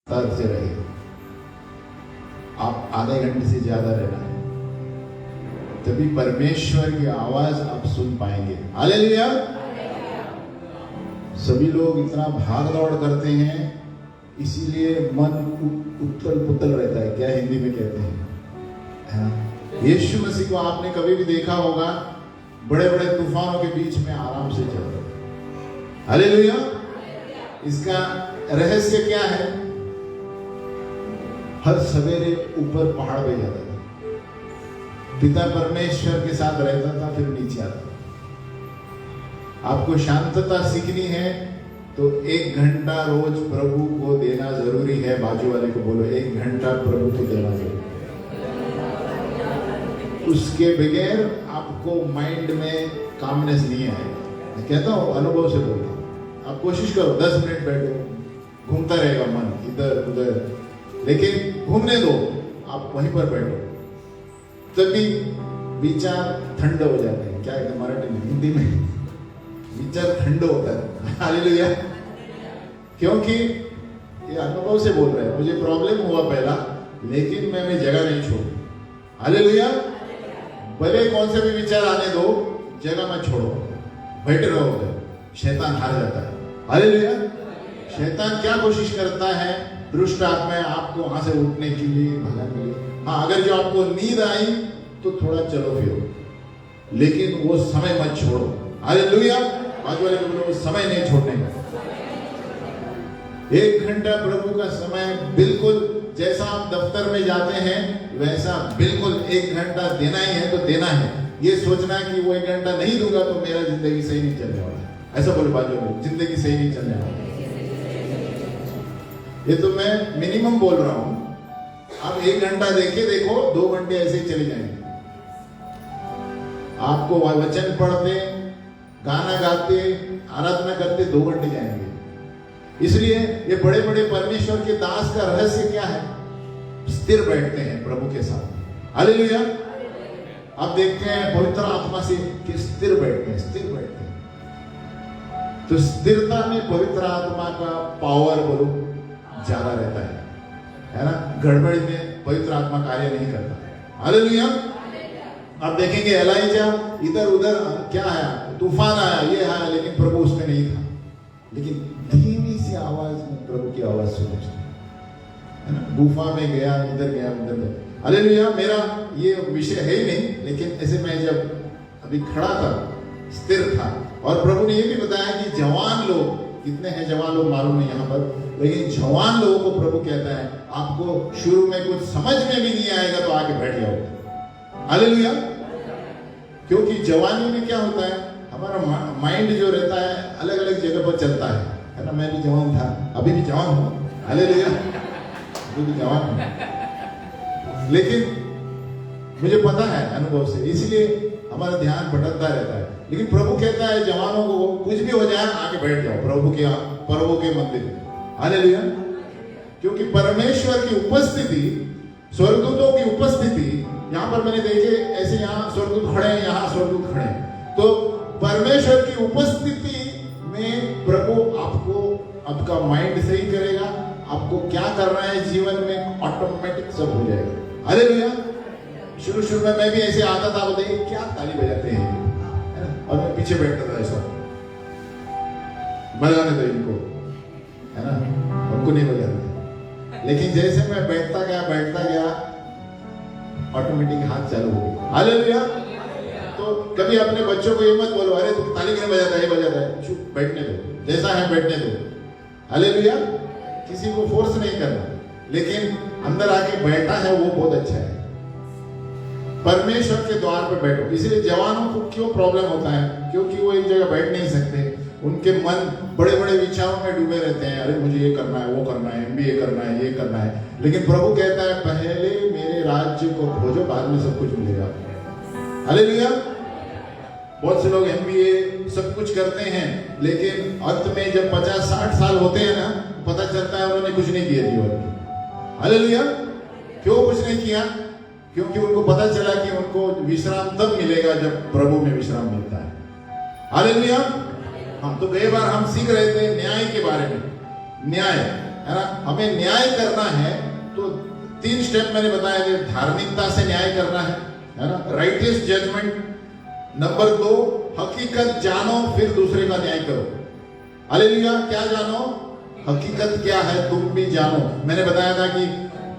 तरह से रहे। आप आधे घंटे से ज्यादा रहना है, तभी परमेश्वर की आवाज आप सुन पाएंगे। हालेलुया। सभी लोग इतना भाग दौड़ करते हैं, इसीलिए मन उथल पुथल रहता है। क्या हिंदी में कहते हैं। यीशु मसीह को आपने कभी भी देखा होगा, बड़े बड़े तूफानों के बीच में आराम से चल रहे। हालेलुया। इसका रहस्य क्या है? हर सवेरे ऊपर पहाड़ पे जाता था, पिता परमेश्वर के साथ रहता था, फिर नीचे आता था। आपको शांतता सीखनी है तो 1 घंटा रोज प्रभु को देना जरूरी है। बाजू वाले को बोलो, 1 घंटा प्रभु को देना जरूरी है। उसके बगैर आपको माइंड में कामनेस नहीं आएगा। मैं कहता हूँ, अनुभव से बोलता हूँ। आप कोशिश करो, 10 मिनट बैठो, घूमता रहेगा मन इधर उधर, लेकिन घूमने दो, आप वहीं पर बैठो, तभी विचार ठंडे हो जाते हैं। क्या है मराठी में, हिंदी में विचार ठंडे होता है। हालेलुया। क्योंकि ये अनुभव से बोल रहे हैं। मुझे प्रॉब्लम हुआ पहला, लेकिन मैंने जगह नहीं छोड़ी। हालेलुया। भले कौन से भी विचार आने दो, जगह मत छोड़ो, बैठे रहो, शैतान हार जाता है। हालेलुया। शैतान क्या कोशिश करता है? दुष्ट आत्मा आपको वहां से उठने के लिए, भगाने के लिए। हाँ, अगर जो आपको नींद आई तो थोड़ा चलो फिरो, लेकिन वो समय मत छोड़ो। हालेलुया। बाजू वाले को बोलो, समय नहीं छोड़ने का। 1 घंटा प्रभु का समय, बिल्कुल जैसा आप दफ्तर में जाते हैं वैसा बिल्कुल 1 घंटा देना ही है तो देना है। ये सोचना कि वो 1 घंटा नहीं दूंगा तो मेरा जिंदगी सही नहीं चलने वाला। ऐसा बोलो बाजू में, जिंदगी सही नहीं चलने वाला। ये तो मैं मिनिमम बोल रहा हूं। आप 1 घंटा देखो, 2 घंटे ऐसे ही चले जाएंगे। आपको वचन पढ़ते, गाना गाते, आराधना करते 2 घंटे जाएंगे। इसलिए ये बड़े बड़े परमेश्वर के दास का रहस्य क्या है? स्थिर बैठते हैं प्रभु के साथ। हालेलुया। आप देखते हैं पवित्र आत्मा से कि स्थिर बैठते हैं, स्थिर बैठते हैं। तो स्थिरता में पवित्र आत्मा का पावर बोलो ज्यादा रहता है ना। गड़बड़ी में पवित्र आत्मा कार्य नहीं करता। हालेलुया। आप देखेंगे एलाइजा इधर उधर क्या है, तूफान आया, ये आया, लेकिन प्रभु उसमें नहीं था। लेकिन धीमी सी आवाज में प्रभु की आवाज सुनी, है ना। गुफा में गया, इधर गया, उधर गया। हालेलुया। मेरा ये विषय है ही नहीं, लेकिन ऐसे मैं जब अभी खड़ा था, स्थिर था, और प्रभु ने ये भी बताया कि जवान लोग, कितने हैं जवान लोग मालूम नहीं यहाँ पर, लेकिन जवान लोगों को प्रभु कहता है, आपको शुरू में कुछ समझ में भी नहीं आएगा तो आके बैठ जाओ। हालेलुया। क्योंकि जवानी में क्या होता है, हमारा माइंड जो रहता है अलग अलग जगह पर चलता है ना। मैं भी जवान था, अभी भी जवान हूँ। हालेलुया। अभी भी जवान हूँ, लेकिन मुझे पता है अनुभव से, इसलिए हमारा ध्यान भटकता रहता है। लेकिन प्रभु कहता है जवानों को, कुछ भी हो जाए आके बैठ जाओ प्रभु के मंदिर में। हालेलुया। क्योंकि परमेश्वर की उपस्थिति, स्वर्गदूतों की उपस्थिति, यहाँ पर मैंने देखे ऐसे, यहाँ स्वर्गदूत खड़े हैं, यहाँ स्वर्गदूत खड़े हैं। तो परमेश्वर की उपस्थिति में प्रभु आपको, आपका माइंड सही करेगा, आपको क्या करना है जीवन में ऑटोमेटिक सब हो जाएगा। हालेलुया। शुरू में मैं भी ऐसे आता था, बताइए क्या ताली बजाते हैं, है ना, और मैं पीछे बैठता था ऐसा, बजाने दो इनको, है ना, उनको नहीं बजाना। लेकिन जैसे मैं बैठता गया ऑटोमेटिक हाथ चालू हो गए। हालेलुया। तो कभी अपने बच्चों को ये मत बोलो, अरे तुम ताली क्यों बजाता है, बजाता है, चुप बैठने दो, जैसा है बैठने दो। हालेलुया। किसी को फोर्स नहीं करना, लेकिन अंदर आके बैठा है वो बहुत अच्छा है। परमेश्वर के द्वार पर बैठो। इसलिए जवानों को क्यों प्रॉब्लम होता है? क्योंकि वो एक जगह बैठ नहीं सकते, उनके मन बड़े बड़े विचारों में डूबे रहते हैं। अरे मुझे ये करना है, वो करना है, MBA करना है, ये करना है। लेकिन प्रभु कहता है पहले मेरे राज्य को खोजो, बाद में सब कुछ मिलेगा। हालेलुया। बहुत से लोग MBA सब कुछ करते हैं, लेकिन अंत में जब 50-60 साल होते हैं ना, पता चलता है उन्होंने कुछ नहीं किया जीवन में। हालेलुया। क्यों कुछ नहीं किया? क्योंकि उनको पता चला कि उनको विश्राम तब मिलेगा जब प्रभु में विश्राम मिलता है। हालेलुया। हाँ, तो कई बार हम सीख रहे थे न्याय के बारे में। न्याय, है ना, हमें न्याय करना है तो 3 स्टेप मैंने बताया कि धार्मिकता से न्याय करना है ना, राइटियस जजमेंट। नंबर 2, हकीकत जानो फिर दूसरे का न्याय करो। हालेलुया। क्या जानो? हकीकत क्या है तुम भी जानो। मैंने बताया था कि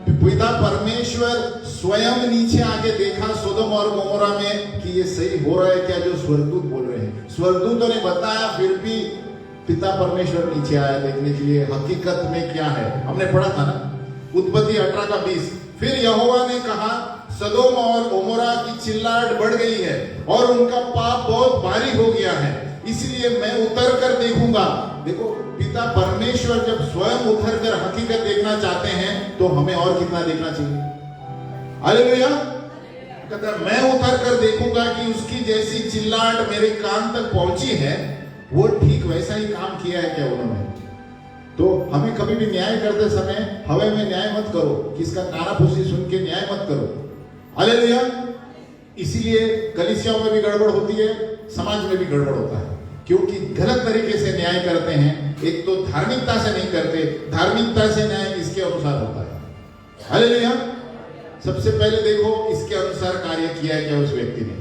पिता परमेश्वर स्वयं नीचे आके देखा सोदोम और गोमोरा में कि ये सही हो रहा है क्या जो स्वर्गदूत बोल रहे हैं। स्वर्गदूतों ने बताया, फिर भी पिता परमेश्वर नीचे आया देखने के लिए हकीकत में क्या है। हमने पढ़ा था ना, उत्पत्ति 18:20। फिर यहोवा ने कहा, सदोम और गोमोरा की चिल्लाहट बढ़ गई है और उनका पाप बहुत भारी हो गया है, इसलिए मैं उतर कर देखूंगा। देखो, पिता परमेश्वर जब स्वयं उतर कर हकीकत देखना चाहते हैं तो हमें और कितना देखना चाहिए। हालेलुया। कहता है मैं उतर कर देखूंगा कि उसकी जैसी चिल्लाहट मेरे कान तक पहुंची है, वो ठीक वैसा ही काम किया है क्या उन्होंने। तो हमें कभी भी न्याय करते समय हवे में न्याय मत करो, किसका कानाफूसी सुन के न्याय मत करो। हालेलुया। इसीलिए कलीसियाओं में भी गड़बड़ होती है, समाज में भी गड़बड़ होता है, क्योंकि गलत तरीके से न्याय करते हैं। एक तो धार्मिकता से नहीं करते, धार्मिकता से न्याय इसके अनुसार होता है। हालेलुया। सबसे पहले देखो इसके अनुसार कार्य किया है क्या उस व्यक्ति ने।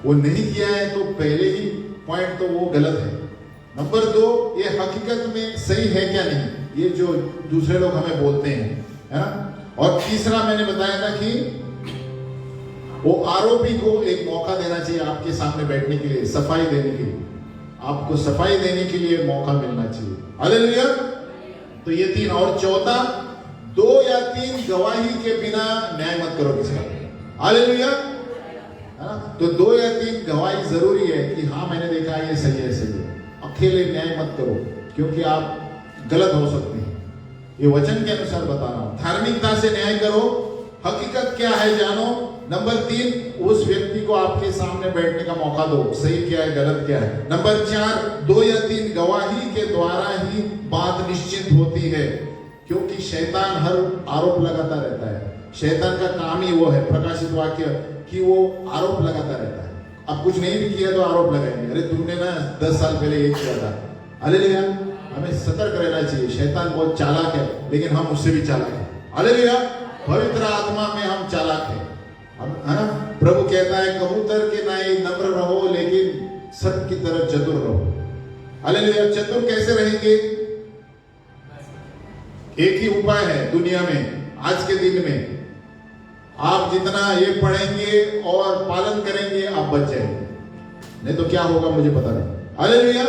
वो नहीं किया है तो पहले ही पॉइंट तो वो गलत है। नंबर 2, ये हकीकत में सही है क्या नहीं, ये जो दूसरे लोग हमें बोलते हैं, है ना। और तीसरा मैंने बताया था कि वो आरोपी को एक मौका देना चाहिए आपके सामने बैठने के लिए, सफाई देने के लिए। आपको सफाई देने के लिए मौका मिलना चाहिए। हालेलुया। तो ये 3। और चौथा, 2 या 3 गवाही के बिना न्याय मत करो किसका। हालेलुया। तो 2 या 3 गवाही जरूरी है कि हाँ मैंने देखा ये सही है, सही है। अकेले न्याय मत करो, क्योंकि आप गलत हो सकते हैं। ये वचन के अनुसार बता रहा हूं। धार्मिकता से न्याय करो, हकीकत क्या है जानो। नंबर 3, उस व्यक्ति को आपके सामने बैठने का मौका दो, सही क्या है गलत क्या है। नंबर 4, 2 या 3 गवाही के द्वारा ही बात निश्चित होती है, क्योंकि शैतान हर आरोप लगाता रहता है। शैतान का काम ही वो है, प्रकाशित वाक्य, कि वो आरोप लगाता रहता है। अब कुछ नहीं भी किया तो आरोप लगाएंगे, अरे तुमने ना 10 साल पहले ये किया था। हालेलुया। हमें सतर्क रहना चाहिए। शैतान बहुत चालाक है, लेकिन हम उससे भी चालाक हैं। हालेलुया। पवित्र आत्मा में हम चालाक हैं, है ना। प्रभु कहता है कबूतर के नाई नम्र रहो, लेकिन सर्प की तरह चतुर रहो। हालेलुया। चतुर कैसे रहेंगे? एक ही उपाय है दुनिया में आज के दिन में, आप जितना ये पढ़ेंगे और पालन करेंगे आप बच जाएंगे, नहीं तो क्या होगा मुझे पता नहीं। हालेलुया।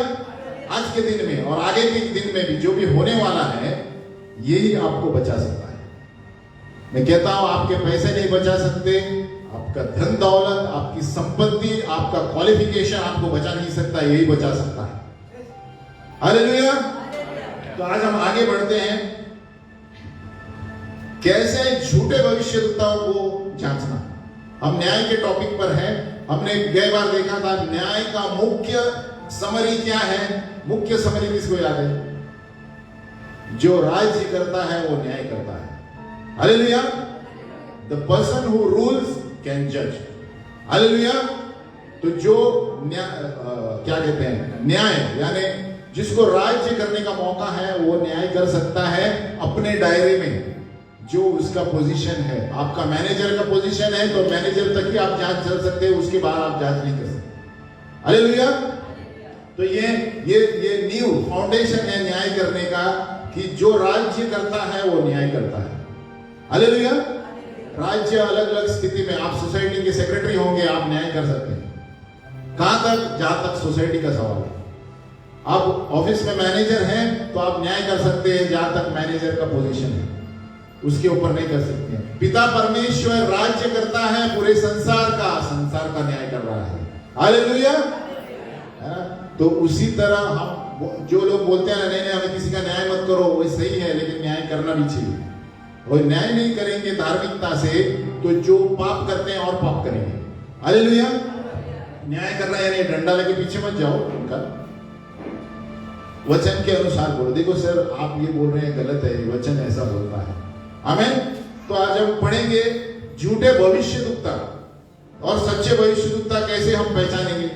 आज के दिन में और आगे के दिन में भी जो भी होने वाला है, यही आपको बचा सकता है। मैं कहता हूं आपके पैसे नहीं बचा सकते, आपका धन दौलत, आपकी संपत्ति, आपका क्वालिफिकेशन आपको बचा नहीं सकता, यही बचा सकता है। हालेलुया। तो आज हम आगे बढ़ते हैं, कैसे झूठे भविष्यवक्ताओं को जांचना। हम न्याय के टॉपिक पर हैं। हमने गए बार देखा था न्याय का मुख्य समरी क्या है। मुख्य समरी किसको याद है? जो राज्य करता है वो न्याय करता है। Hallelujah. The person who rules can जज। हालेलुया। तो जो क्या कहते हैं, न्याय, यानी जिसको राज्य करने का मौका है वो न्याय कर सकता है अपने दायरे में, जो उसका पोजीशन है। आपका मैनेजर का पोजीशन है तो मैनेजर तक ही आप जांच कर सकते हैं, उसके बाद आप जांच नहीं कर सकते। हालेलुया। तो ये नींव फाउंडेशन है न्याय करने का, कि जो राज्य करता है वो न्याय करता है। हालेलुया। राज्य अलग अलग स्थिति में, आप सोसाइटी के सेक्रेटरी होंगे, आप न्याय कर सकते हैं। कहां तक? जहां तक सोसाइटी का सवाल है। आप ऑफिस में मैनेजर हैं तो आप न्याय कर सकते हैं जहां तक मैनेजर का पोजीशन है, उसके ऊपर नहीं कर सकते हैं। पिता परमेश्वर राज्य करता है पूरे संसार का न्याय कर रहा है। हालेलुया। तो उसी तरह हम जो लोग बोलते हैं नहीं हमें किसी का न्याय मत करो, वो सही है, लेकिन न्याय करना भी चाहिए। और न्याय नहीं करेंगे धार्मिकता से तो जो पाप करते हैं और पाप करेंगे। हालेलुया। न्याय करना यानी डंडा लेके पीछे मत जाओ, उनका वचन के अनुसार बोलो। देखो सर आप ये बोल रहे हैं गलत है, वचन ऐसा बोलता है। आमीन। तो आज हम पढ़ेंगे झूठे भविष्यवक्ता और सच्चे भविष्यवक्ता कैसे हम पहचानेंगे।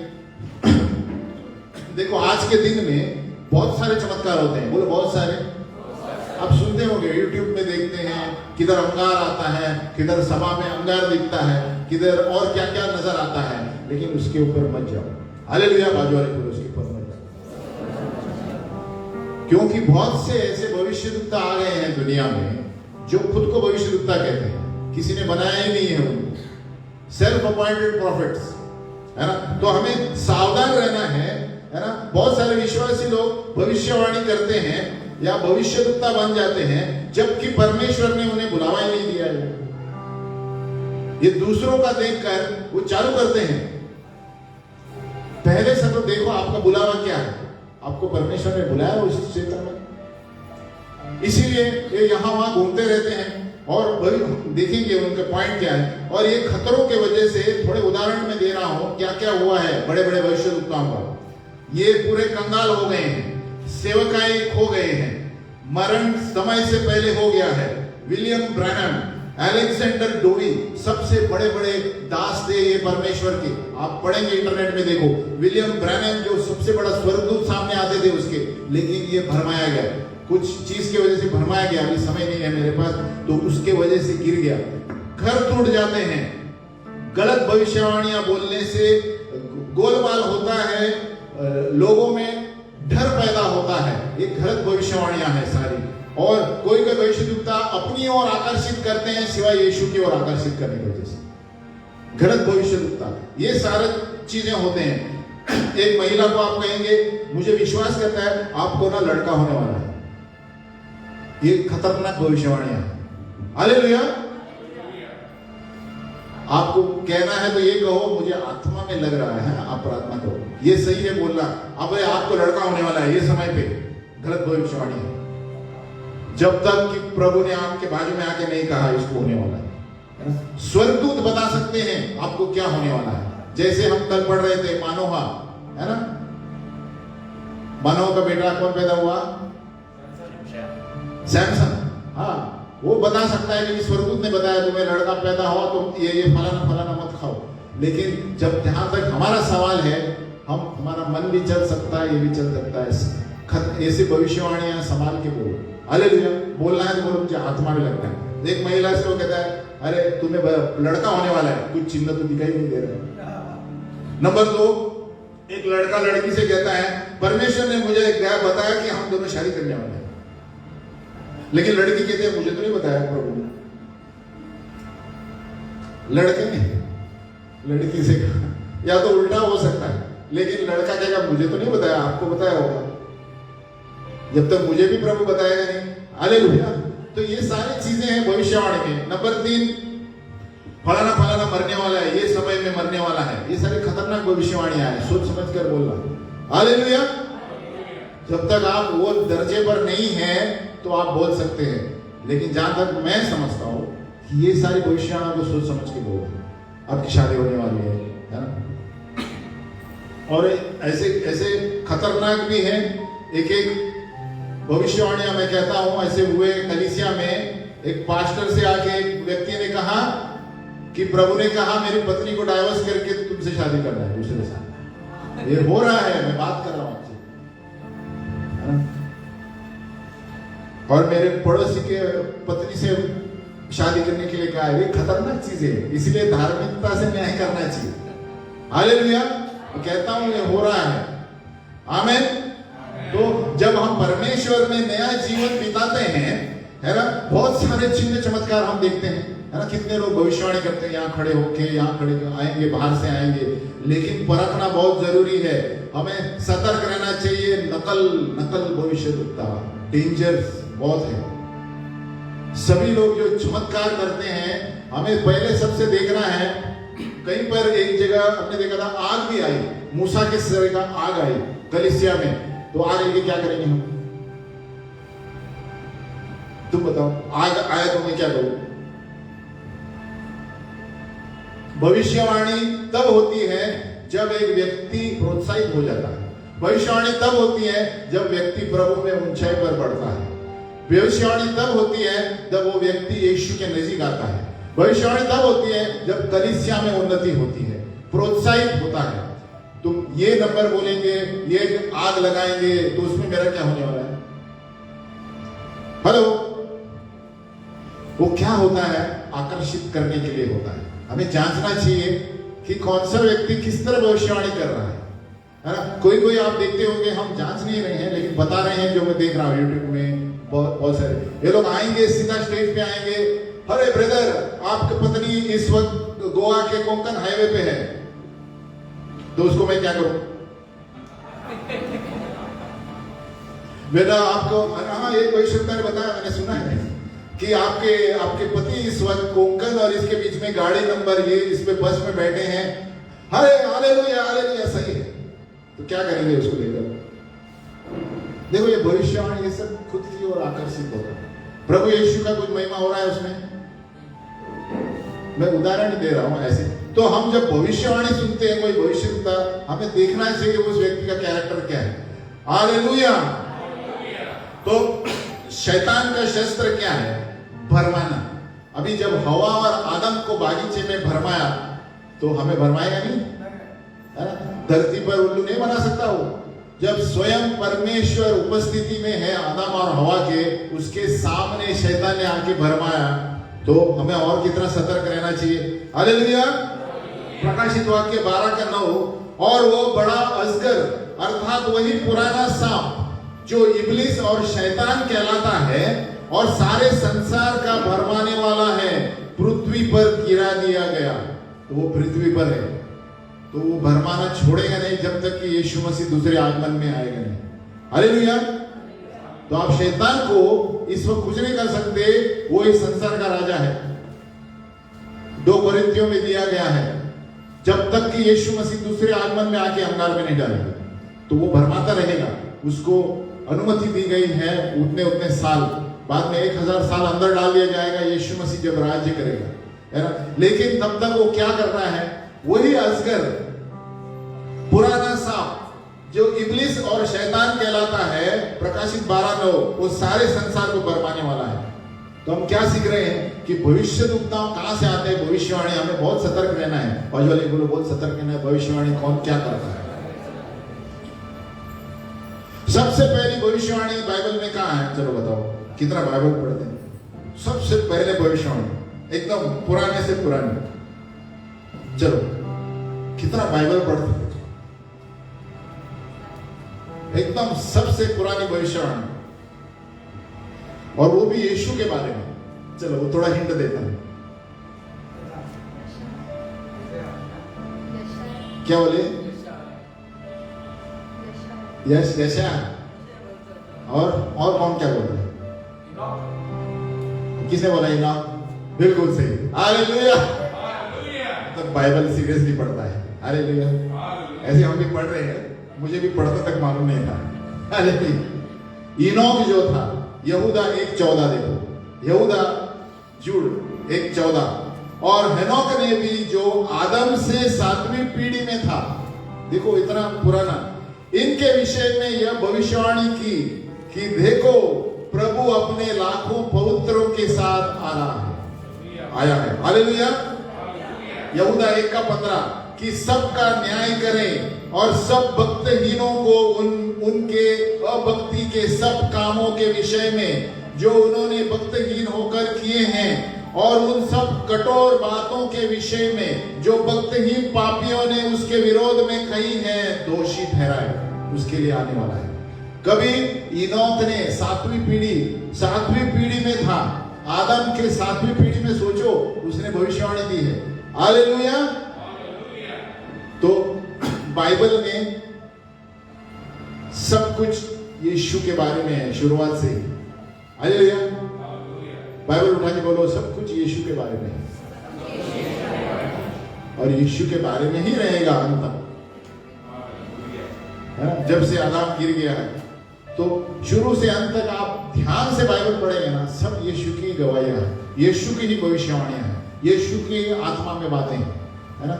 देखो आज के दिन में बहुत सारे चमत्कार होते हैं, बोलो बहुत सारे। आप सुनते होंगे, यूट्यूब में देखते हैं, किधर अंगार आता है, किधर सभा में अंगार दिखता है, किधर और क्या क्या नजर आता है, लेकिन उसके ऊपर मत जाओ। हालेलुया। बाजू वाले बोलो उसके ऊपर मत जाओ, क्योंकि बहुत से ऐसे भविष्यद्वक्ता आ गए हैं दुनिया में जो खुद को भविष्यद्वक्ता कहते हैं, किसी ने बनाया ही नहीं है उनको, सेल्फ अपॉइंटेड प्रॉफिट्स, है ना। तो हमें सावधान रहना है ना। बहुत सारे विश्वासी लोग भविष्यवाणी करते हैं या भविष्यद्वक्ता बन जाते हैं, जबकि परमेश्वर ने उन्हें बुलावा ही नहीं दिया है। ये दूसरों का देखकर वो चालू करते हैं। पहले से तो देखो आपका बुलावा क्या है, आपको परमेश्वर ने बुलाया उस क्षेत्र में, इसीलिए ये यहां वहां घूमते रहते हैं। और देखेंगे उनके पॉइंट क्या है। और ये खतरों के वजह से थोड़े उदाहरण में दे रहा हूं क्या क्या हुआ है बड़े बड़े भविष्यद्वक्ताओं का। ये पूरे कंगाल हो गए हैं, सेवकाई खो गए हैं, मरण समय से पहले हो गया है। विलियम ब्रैनम, अलेक्जेंडर डोवी, सबसे बड़े बड़े दास थे ये परमेश्वर के। आप पढ़ेंगे इंटरनेट में, देखो विलियम ब्रैनम जो सबसे बड़ा स्वर्गदूत सामने आते थे उसके, लेकिन ये भरमाया गया, कुछ चीज की वजह से भरमाया गया, अभी समय नहीं है मेरे पास, तो उसके वजह से गिर गया। घर टूट जाते हैं, गलत भविष्यवाणियां बोलने से गोलमाल होता है, लोगों में डर पैदा होता है। ये गलत भविष्यवाणियां हैं सारी। और कोई कोई भविष्यद्वक्ता अपनी ओर आकर्षित करते हैं सिवाय यीशु की ओर आकर्षित करने की वजह से। गलत भविष्यद्वक्ता, ये सारे चीजें होते हैं। एक महिला को आप कहेंगे मुझे विश्वास करता है आपको ना लड़का होने वाला है, ये खतरनाक भविष्यवाणियां हैं। हालेलुया। आपको कहना है तो ये कहो मुझे आत्मा में लग रहा है, आप प्रार्थना करो, ये सही है बोलना। अब आपको लड़का होने वाला है ये समय पे, गलत भविष्यवाणी है। जब तक कि प्रभु ने आपके बाजू में आके नहीं कहा इसको होने वाला है। स्वर्गदूत बता सकते हैं आपको क्या होने वाला है। जैसे हम कल पढ़ रहे थे मानोहा, है ना, मानोहा का बेटा कौन पैदा हुआ? सैमसन। हाँ, वो बता सकता है कि स्वर्गदूत ने बताया तुम्हें लड़का पैदा हुआ तो ये फलाना फलाना मत खाओ। लेकिन जब जहां तक हमारा सवाल है, हमारा मन भी चल सकता है, ये भी चल सकता है। ऐसी भविष्यवाणियां संभाल के बोलो। हालेलुया। बोलना है तो बोलो, मुझे आत्मा में लगता है। एक महिला से वो कहता है अरे तुम्हें लड़का होने वाला है, कुछ चिन्ह तो दिखाई नहीं दे रहा। नंबर 2, एक लड़का लड़की से कहता है परमेश्वर ने मुझे बताया कि हम दोनों शादी करने वाले हैं, लेकिन लड़की कहते हैं मुझे तो नहीं बताया प्रभु ने। लड़के ने लड़की से कहा, या तो उल्टा हो सकता है, लेकिन लड़का कहेगा मुझे तो नहीं बताया, आपको बताया होगा, जब तक मुझे भी प्रभु बताएगा नहीं। हालेलुया। तो ये सारी चीजें हैं भविष्यवाणी में। नंबर 3, फलाना फलाना मरने वाला है, ये समय में मरने वाला है, ये सारी खतरनाक भविष्यवाणियां हैं, सोच समझ कर बोलना। हालेलुया। जब तक आप वो दर्जे पर नहीं हैं तो आप बोल सकते हैं, लेकिन जहां तक मैं समझता हूं कि ये सारी भविष्यवाणियों को सोच समझ के बोलो। आपकी शादी होने वाली है ना। और ऐसे ऐसे खतरनाक भी हैं। एक एक भविष्यवाणियां मैं कहता हूं ऐसे हुए। कलीसिया में एक पास्टर से आके एक व्यक्ति ने कहा कि प्रभु ने कहा मेरी पत्नी को डाइवोर्स करके तुमसे शादी करना है दूसरे साथ। ये हो रहा है, मैं बात कर रहा हूं आपसे। और मेरे पड़ोसी के पत्नी से शादी करने के लिए कहा है। ये खतरनाक चीज है, इसलिए धार्मिकता से न्याय करना चाहिए। हालेलुया। कहता हूं ये हो रहा है। आमीन। तो जब हम परमेश्वर में नया जीवन बिताते हैं, है ना, बहुत सारे चिन्ह चमत्कार हम देखते हैं, है ना। कितने लोग भविष्यवाणी करते हैं यहाँ खड़े होके, यहाँ खड़े आएंगे, बाहर से आएंगे, लेकिन परखना बहुत जरूरी है। हमें सतर्क रहना चाहिए। नकल भविष्यद्वक्ता डेंजर बहुत है। सभी लोग जो चमत्कार करते हैं, हमें पहले सबसे देखना है। कहीं पर एक जगह हमने देखा था आग भी आई, मूसा के सर का आग आई कलीसिया में, तो आग लेके क्या करेंगे हम? तुम बताओ, आग आया तो मैं क्या करूं? भविष्यवाणी तब होती है जब एक व्यक्ति प्रोत्साहित हो जाता है। भविष्यवाणी तब होती है जब व्यक्ति प्रभु में ऊंचाई पर बढ़ता है। भविष्यवाणी तब होती है जब वो व्यक्ति यीशु के नजदीक आता है। भविष्यवाणी तब होती है जब कलीसिया में उन्नति होती है, प्रोत्साहित होता है। तुम ये नंबर बोलेंगे, ये आग लगाएंगे, तो उसमें मेरा क्या होने वाला है? हेलो, वो क्या होता है? आकर्षित करने के लिए होता है। हमें जांचना चाहिए कि कौन सा व्यक्ति किस तरह भविष्यवाणी कर रहा है ना? कोई आप देखते होंगे, हम जांच नहीं रहे हैं लेकिन बता रहे हैं, जो मैं देख रहा हूँ यूट्यूब में बहुत सारे ये लोग आएंगे, सीधा स्टेज पे आएंगे, अरे ब्रदर आपकी पत्नी इस वक्त गोवा के कोंकण हाईवे पे है, तो उसको मैं क्या करूं? बेटा आपको, हाँ एक भविष्यवक्ता ने बताया, मैंने सुना है कि आपके पति इस वक्त कोंकण और इसके बीच में गाड़ी नंबर ये इस पे बस में बैठे हैं, अरे हालेलुया हालेलुया, सही है। तो क्या करेंगे उसको लेकर? देखो ये भविष्यवाणी, ये सब खुद की ओर आकर्षित होगा। प्रभु यीशु का कुछ महिमा हो रहा है उसमें, मैं उदाहरण दे रहा हूं ऐसे। तो हम जब भविष्यवाणी सुनते हैं, कोई भविष्यवक्ता, हमें देखना चाहिए कि उस व्यक्ति का कैरेक्टर क्या है। हालेलुया। तो शैतान का शस्त्र क्या है? भरमाना। अभी जब हवा और आदम को बागीचे में भरमाया, तो हमें भरमाएगा नहीं, है ना? धरती पर उल्लू नहीं बना सकता वो। जब स्वयं परमेश्वर उपस्थिति में है आदम और हवा के, उसके सामने शैतान ने आके भरमाया, तो हमें और कितना सतर्क रहना चाहिए। हालेलुया। प्रकाशित वाक्य 12:9, और वो बड़ा अजगर अर्थात वही पुराना सांप जो इब्लिस और शैतान कहलाता है और सारे संसार का भरमाने वाला है, पृथ्वी पर गिरा दिया गया। तो वो पृथ्वी पर है, तो वो भरमाना छोड़ेगा नहीं जब तक कि यीशु मसीह दूसरे आगमन में आएगा नहीं। हालेलुया। तो आप शैतान को इस वक्त कुछ नहीं कर सकते, वो इस संसार का राजा है। 2 कोरिन्थियों में दिया गया है, जब तक कि यीशु मसीह दूसरे आगमन में आके अंगार में नहीं डालेगा, तो वो भरमाता रहेगा। उसको अनुमति दी गई है उतने साल, बाद में 1000 साल अंदर डाल दिया जाएगा यीशु मसीह जब राज्य करेगा, है ना? लेकिन तब तक वो क्या कर रहा है? वही अजगर, पुराना सांप जो इब्लिस और शैतान कहलाता है, प्रकाशित 12:9, वो सारे संसार को बरमाने वाला है। तो हम क्या सीख रहे हैं कि भविष्यवक्ताओं कहां से आते हैं? भविष्यवाणी। हमें बहुत सतर्क रहना है। बाजू वाले बोलो, बहुत सतर्क रहना है। भविष्यवाणी कौन क्या करता है? सबसे पहली भविष्यवाणी बाइबल में कहां है? चलो बताओ, कितना बाइबल पढ़ते हैं? सबसे पहले भविष्यवाणी एकदम पुराने से पुराने, चलो कितना बाइबल पढ़ते हैं? एकदम सबसे पुरानी भविष्यवाणी, और वो भी यीशु के बारे में। चलो वो थोड़ा हिंट देता है। क्या बोले? यश यशा, और कौन क्या बोल रहे हैं? किसने बोला? इनॉक। बिल्कुल सही। हालेलुया। तो बाइबल सीरियसली पढ़ता है। हालेलुया। ऐसे हम भी पढ़ रहे हैं, मुझे भी पढ़ता तक मालूम नहीं था। हालेलुया। इनॉक जो था, यहूदा 1:14 देखो, यहूदा जुड़ 1:14, और हेनोक ने भी जो आदम से 7वीं पीढ़ी में था, देखो इतना पुराना, इनके विषय में यह भविष्यवाणी की कि देखो प्रभु अपने लाखों पवित्रों के साथ आ रहा है, आया है। हालेलुया। यहूदा 1:15 कि सबका न्याय करें और सब भक्तहीनों को उनके अभक्ति के सब कामों के विषय में जो उन्होंने भक्तहीन होकर किए हैं, और उन सब कठोर बातों के विषय में जो भक्तहीन पापियों ने उसके विरोध में कही है, दोषी ठहराए। उसके लिए आने वाला है। कभी इनोक ने 7वीं पीढ़ी में था, आदम के 7वीं पीढ़ी में, सोचो उसने भविष्यवाणी दी है। हालेलुया। तो बाइबल में सब कुछ यीशु के बारे में है शुरुआत से ही। हालेलुया। बाइबल उठा के बोलो, सब कुछ यीशु के बारे में है, और यीशु के बारे में ही रहेगा अंत तक। जब से आदम गिर गया है, तो शुरू से अंत तक आप ध्यान से बाइबल पढ़ेंगे ना, सब यीशु की गवाहियां हैं, यीशु की ही भविष्यवाणियां हैं, यीशु की आत्मा में बातें हैं, है ना?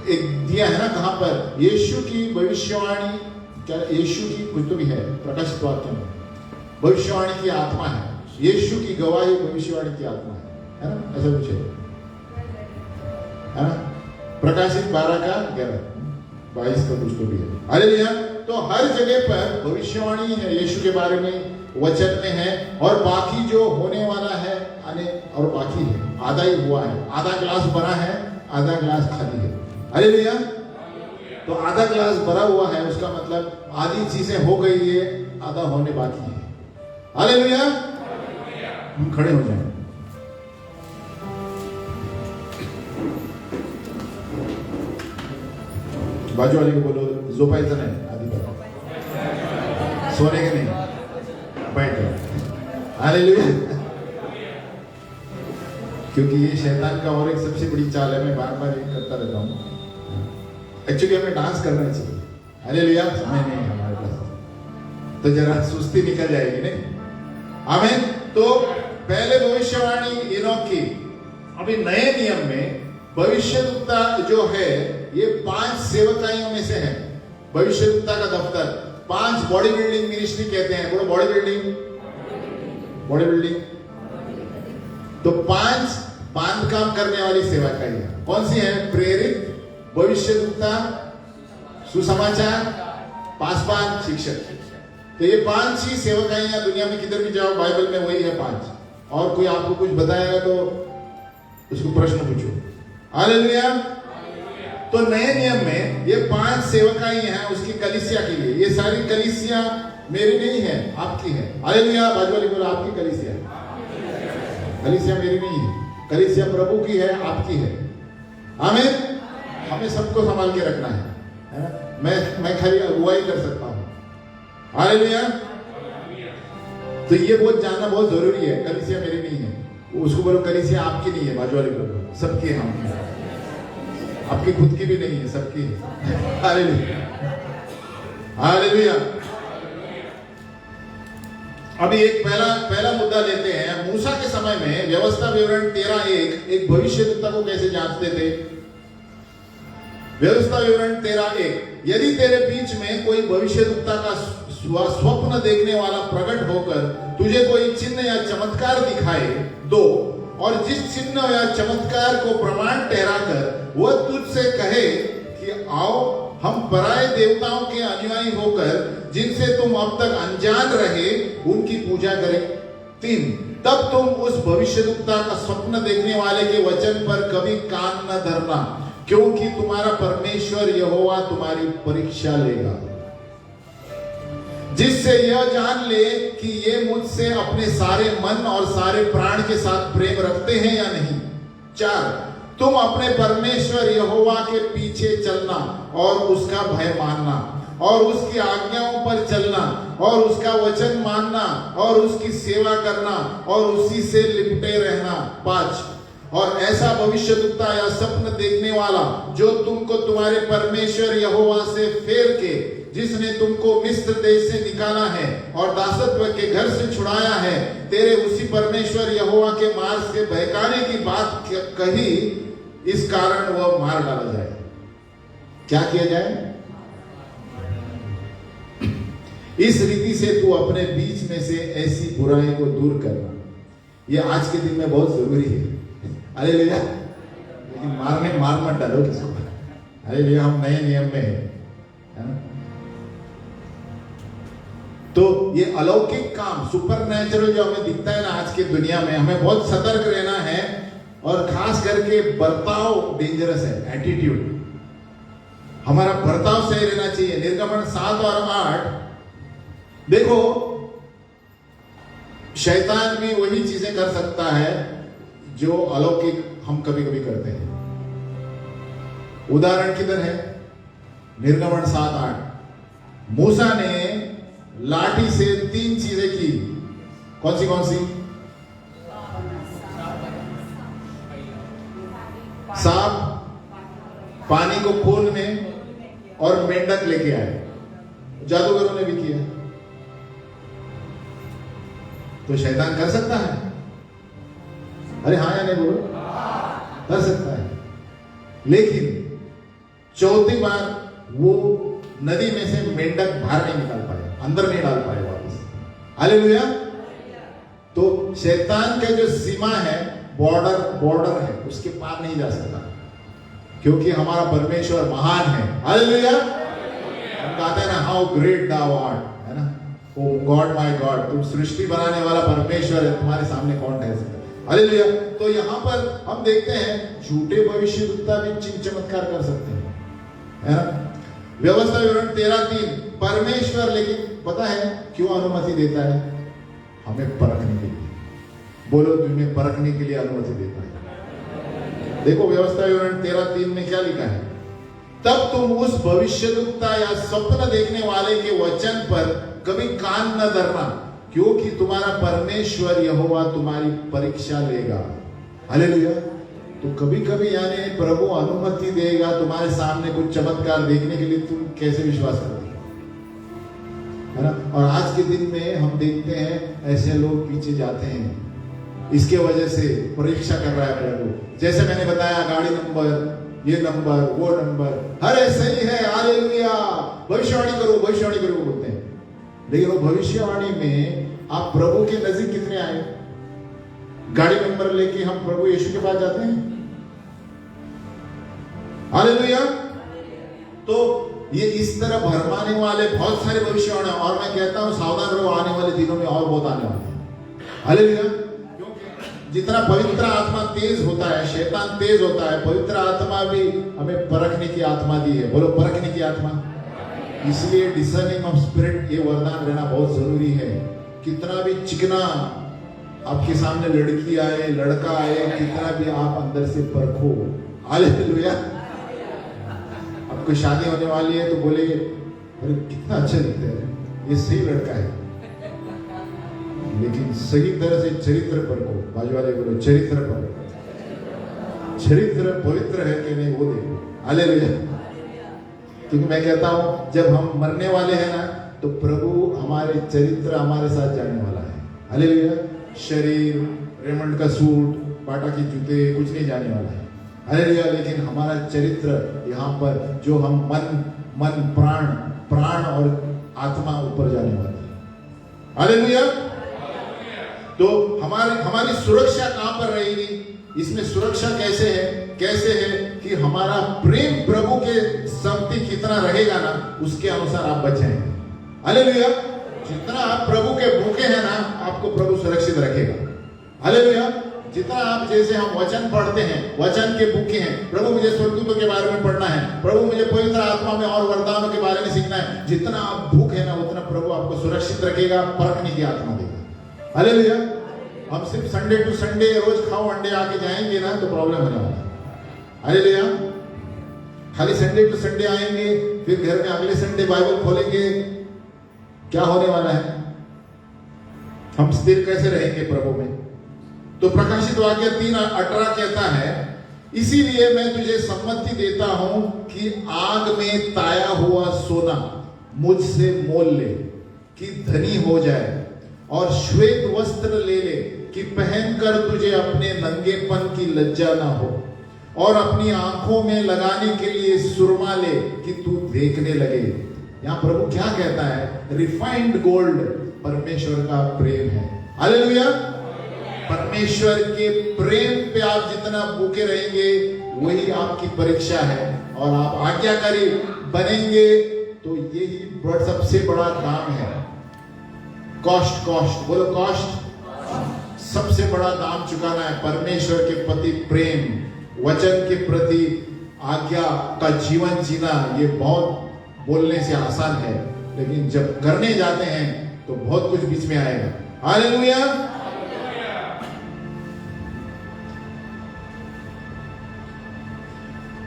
एक दिया है ना कहां पर? यीशु की भविष्यवाणी, क्या यीशु की कुछ तो भी है प्रकाशित वाक्य में, भविष्यवाणी की आत्मा है, यीशु की गवाही भविष्यवाणी की आत्मा है ना? ऐसा कुछ है ना? प्रकाशित 12:11-22 का कुछ तो भी है। हालेलुया। तो हर जगह पर भविष्यवाणी है यीशु के बारे में, वचन में है, और बाकी जो होने वाला है आने और बाकी है, आधा ही हुआ है, आधा ग्लास भरा है, आधा ग्लास खाली है। हालेलुया। तो आधा ग्लास भरा हुआ है, उसका मतलब आधी चीजें हो गई है, आधा होने बाकी है। हालेलुया। हम खड़े हो जाएं। बाजू वाले को बोलो झोपायचं नाही, आधी बघा सोने के नहीं, बैठ जाओ। हालेलुया। क्योंकि ये शैतान का और एक सबसे बड़ी चाल है, मैं बार बार ये करता रहता हूँ। एक्चुअली हमें डांस करना चाहिए। हालेलुया। समय नहीं है हमारे पास, तो जरा सुस्ती निकल जाएगी नहीं। आमीन। तो पहले भविष्यवाणी इनोक की। अभी नए नियम में भविष्यद्वक्ता जो है ये 5 सेवकाइयों में से है। भविष्यद्वक्ता का दफ्तर 5 बॉडी बिल्डिंग मिनिस्ट्री कहते हैं। बोलो बॉडी बिल्डिंग, बॉडी बिल्डिंग। तो 5 बांधकाम करने वाली सेवकाइयां कौन सी है? प्रेरित, भविष्यद्वक्ता, सुसमाचार, पासवान, शिक्षक। तो ये 5 ही सेवकाइयां दुनिया में किधर भी जाओ बाइबल में वही है 5। और कोई आपको कुछ बताएगा तो उसको प्रश्न पूछो। हालेलुया। तो नए नियम में ये 5 सेवकाई हैं उसकी कलीसिया के लिए। ये सारी कलीसिया मेरी नहीं है, आपकी है। हालेलुया। बाजू वाली बोलो आपकी कलीसिया। कलीसिया मेरी नहीं है, कलीसिया प्रभु की है, आपकी है। आमीन। हमें सबको संभाल के रखना है ना? मैं खाली अगुवाई कर सकता हूं। हालेलुया। तो ये बहुत जानना बहुत जरूरी है। कलीसिया मेरी नहीं है, उसको बोलो कलीसिया आपकी नहीं है। बाजू वाले बोलो सबकी है, हम आपकी खुद की भी नहीं है, सबकी है। हालेलुया। हालेलुया। अभी एक पहला मुद्दा लेते हैं। मूसा के समय में व्यवस्था विवरण 13:1 एक भविष्यद्वक्ता को कैसे जांचते थे? व्यवस्था विवरण 13:1 यदि तेरे बीच में कोई भविष्यद्वक्ता का स्वप्न देखने वाला प्रकट होकर तुझे कोई चिन्ह या चमत्कार दिखाए, 2 और जिस चिन्ह या चमत्कार को प्रमाण ठहराकर वह तुझसे कहे कि आओ हम पराये देवताओं के अनुयायी होकर जिनसे तुम अब तक अनजान रहे उनकी पूजा करें, 3 तब तुम उस भविष्यद्वक्ता का स्वप्न देखने वाले के वचन पर कभी कान न धरना, क्योंकि तुम्हारा परमेश्वर यहोवा तुम्हारी परीक्षा लेगा, जिससे यह जान ले कि ये मुझसे अपने सारे मन और सारे प्राण के साथ प्रेम रखते हैं या नहीं। 4 तुम अपने परमेश्वर यहोवा के पीछे चलना और उसका भय मानना और उसकी आज्ञाओं पर चलना और उसका वचन मानना और उसकी सेवा करना और उसी से लिपटे रहना। 5 और ऐसा भविष्यद्वक्ता या स्वप्न देखने वाला जो तुमको तुम्हारे परमेश्वर यहोवा से फेर के, जिसने तुमको मिस्र देश से निकाला है और दासत्व के घर से छुड़ाया है, तेरे उसी परमेश्वर यहोवा के मार्ग से बहकाने की बात कही, इस कारण वह मार डाला जाए। क्या किया जाए? इस रीति से तू अपने बीच में से ऐसी बुराई को दूर करना। यह आज के दिन में बहुत जरूरी है। हालेलुया। लेकिन मार मत डालो किसको। हालेलुया। हम नए नियम में है ना? तो ये अलौकिक काम, सुपरनैचुरल जो हमें दिखता है ना आज की दुनिया में, हमें बहुत सतर्क रहना है। और खास करके बर्ताव डेंजरस है, एटीट्यूड। हमारा बर्ताव सही रहना चाहिए। निर्गमन 7 और 8 देखो, शैतान भी वही चीजें कर सकता है जो अलौकिक हम कभी कभी करते हैं। उदाहरण किधर है? निर्गमन 7-8 मूसा ने लाठी से 3 चीजें की। कौन सी? सांप, पानी को खोलने और मेंढक लेके आए। जादूगरों ने भी किया। तो शैतान कर सकता है? अरे हाँ या नहीं बोलो? कर सकता है। लेकिन चौथी बार वो नदी में से मेंढक बाहर नहीं निकाल पाए, अंदर नहीं डाल पाए वापस। हालेलुया। तो शैतान का जो सीमा है, बॉर्डर है, उसके पार नहीं जा सकता, क्योंकि हमारा परमेश्वर महान है। हालेलुया। हम कहते हैं ना, हाउ ग्रेट thou art, है ना? ओ गॉड माय गॉड, तुम सृष्टि बनाने वाला परमेश्वर है, तुम्हारे सामने कौन ठहर सकता है। हालेलुया। तो यहाँ पर हम देखते हैं झूठे भविष्यवक्ता भी चिन्ह चमत्कार कर सकते हैं, है ना। व्यवस्था विवरण 13:3, परमेश्वर लेकिन पता है क्यों अनुमति देता है? हमें परखने के लिए। बोलो, तुम्हें परखने के लिए अनुमति देता है। देखो व्यवस्था विवरण 13:3 में क्या लिखा है? तब तुम उस भविष्यवक्ता या स्वप्न देखने वाले के वचन पर कभी कान न धरना, क्योंकि तुम्हारा परमेश्वर यहोवा तुम्हारी परीक्षा लेगा। हालेलुया। तो कभी कभी यानी प्रभु अनुमति देगा तुम्हारे सामने कुछ चमत्कार देखने के लिए, तुम कैसे विश्वास करोगे, है ना। और आज के दिन में हम देखते हैं ऐसे लोग पीछे जाते हैं, इसके वजह से परीक्षा कर रहा है प्रभु। जैसे मैंने बताया, गाड़ी नंबर, ये नंबर, वो नंबर, अरे सही है, हालेलुया, भविष्यवाणी करो, भविष्यवाणी करो बोलते हैं। लेकिन वो भविष्यवाणी में आप प्रभु के नजदीक कितने आए? गाड़ी नंबर लेके हम प्रभु यीशु के पास जाते हैं? हालेलुया। तो ये इस तरह भरमाने वाले बहुत सारे भविष्यवाणी, और मैं कहता हूं सावधान रहो, आने वाले दिनों में और बहुत आने वाले हैं। हालेलुया। क्योंकि जितना पवित्र आत्मा तेज होता है, शैतान तेज होता है, पवित्र आत्मा भी हमें परखने की आत्मा दी है। बोलो, परखने की आत्मा। इसलिए डिसर्निंग ऑफ स्पिरिट, ये वरदान रहना बहुत जरूरी है। कितना भी चिकना आपके सामने लड़की आए, लड़का आए, कितना भी आप अंदर से परखो। हालेलुया। आपको शादी होने वाली है तो बोले, अरे कितना अच्छा दिखता है, ये सही लड़का है, लेकिन सही तरह से चरित्र परखो। बाजू वाले बोलो, चरित्र परखो, चरित्र पवित्र है कि नहीं वो देखो। हालेलुया। क्योंकि मैं कहता हूं जब हम मरने वाले हैं ना, तो प्रभु हमारे चरित्र हमारे साथ जाने वाला है। हालेलुया। शरीर, रेमंड का सूट, बाटा के जूते कुछ नहीं जाने वाला है। हालेलुया। लेकिन हमारा चरित्र यहाँ पर, जो हम मन प्राण और आत्मा ऊपर जाने वाला है। हालेलुया। तो हमारी सुरक्षा कहां पर रहेगी? इसमें सुरक्षा कैसे है कि हमारा प्रेम प्रभु के संगति कितना रहेगा ना, उसके अनुसार आप बचेंगे। हालेलुया। जितना आप प्रभु के भूखे हैं ना, आपको प्रभु सुरक्षित रखेगा। हालेलुया। जितना आप, जैसे हम वचन पढ़ते हैं, वचन के भूखे हैं, प्रभु मुझे स्वर्गदूतों के बारे में पढ़ना है, प्रभु मुझे पवित्र आत्मा में और वरदानों के बारे में सीखना है, जितना आप भूख है ना, उतना प्रभु आपको सुरक्षित रखेगा, परखने की आत्मा देगा। हालेलुया। हम सिर्फ संडे टू संडे रोज खाओ अंडे आके जाएंगे ना, तो प्रॉब्लम होने वाला है। हालेलुया। खाली संडे टू संडे आएंगे, फिर घर में अगले संडे बाइबल खोलेंगे, क्या होने वाला है? हम स्थिर कैसे रहेंगे प्रभु में? तो प्रकाशित वाक्य 3:18 कहता है, इसीलिए मैं तुझे सम्मति देता हूं कि आग में ताया हुआ सोना मुझसे मोल ले कि धनी हो जाए, और श्वेत वस्त्र ले ले कि पहनकर तुझे अपने नंगेपन की लज्जा ना हो, और अपनी आंखों में लगाने के लिए सुरमा ले कि तू देखने लगे। यहां प्रभु क्या कहता है? रिफाइंड गोल्ड परमेश्वर का प्रेम है। हालेलुया। परमेश्वर के प्रेम पे आप जितना भूखे रहेंगे, वही आपकी परीक्षा है, और आप आज्ञाकारी बनेंगे तो यही सबसे बड़ा दाम है। कॉस्ट बोलो, कॉस्ट। सबसे बड़ा दाम चुकाना है परमेश्वर के प्रति प्रेम, वचन के प्रति आज्ञा का जीवन जीना। ये बहुत बोलने से आसान है, लेकिन जब करने जाते हैं तो बहुत कुछ बीच में आएगा। हालेलुया।